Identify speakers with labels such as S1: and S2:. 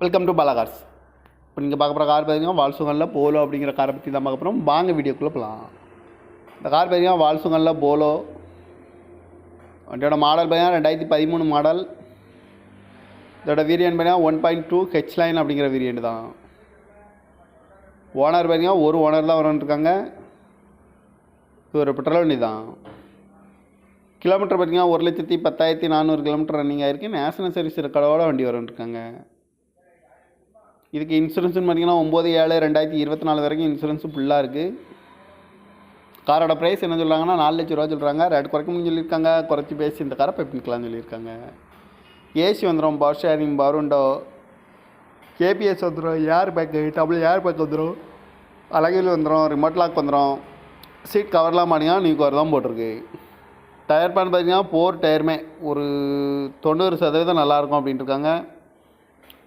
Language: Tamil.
S1: Welcome to Bala cars. இப்போ நீங்கள் பார்க்க போகிற கார் பார்த்தீங்கன்னா வால்சுகனில் போலோ அப்படிங்கிற காரை பற்றி தான் பார்க்க போகிறோம். வாங்க வீடியோக்குள்ளே போகலாம். இந்த கார் பார்த்தீங்கன்னா வால்சுகனில் போலோ. வண்டியோட மாடல் பார்த்தீங்கன்னா 2013 மாடல். இதோட வேரியன்ட் பார்த்தீங்கன்னா 1.2 ஹெச்லைன் அப்படிங்கிற வேரியன்ட் தான். ஓனர் பார்த்தீங்கன்னா ஒரு ஓனர் தான் வரன்ட்ருக்காங்க. இது ஒரு பெட்ரோல் வண்டி தான். கிலோமீட்டர் பார்த்தீங்கன்னா 1,10,400 கிலோமீட்டர் ரன்னிங் ஆகிருக்கு. நேஷனல் சர்வீஸ் ரெக்கார்டோட வண்டி வரன்ட்ருக்காங்க. இதுக்கு இன்சூரன்ஸ்னு பார்த்தீங்கன்னா 9/7/2024 வரைக்கும் இன்சூரன்ஸு ஃபுல்லாக இருக்குது. காரோட ப்ரைஸ் என்ன சொல்கிறாங்கன்னா 4 லட்ச ரூபா சொல்கிறாங்க. ரேட் குறைக்கணும்னு சொல்லியிருக்காங்க. குறைச்சி பேசி இந்த காரை பண்ணிக்கலாம்னு சொல்லியிருக்காங்க. ஏசி வந்துடும், பவர் ஷேரிங், பவர் விண்டோ, கேபிஎஸ் வந்துடும், air bag, double air bag வந்துடும், அழகில் வந்துடும், ரிமோட் லாக் வந்துடும். சீட் கவர்லாம் பார்த்தீங்கன்னா நியூ கவர் தான் போட்டிருக்கு. டயர் பேன் பார்த்தீங்கன்னா 4 டயருமே ஒரு 90% நல்லாயிருக்கும் அப்படின்ட்டு இருக்காங்க.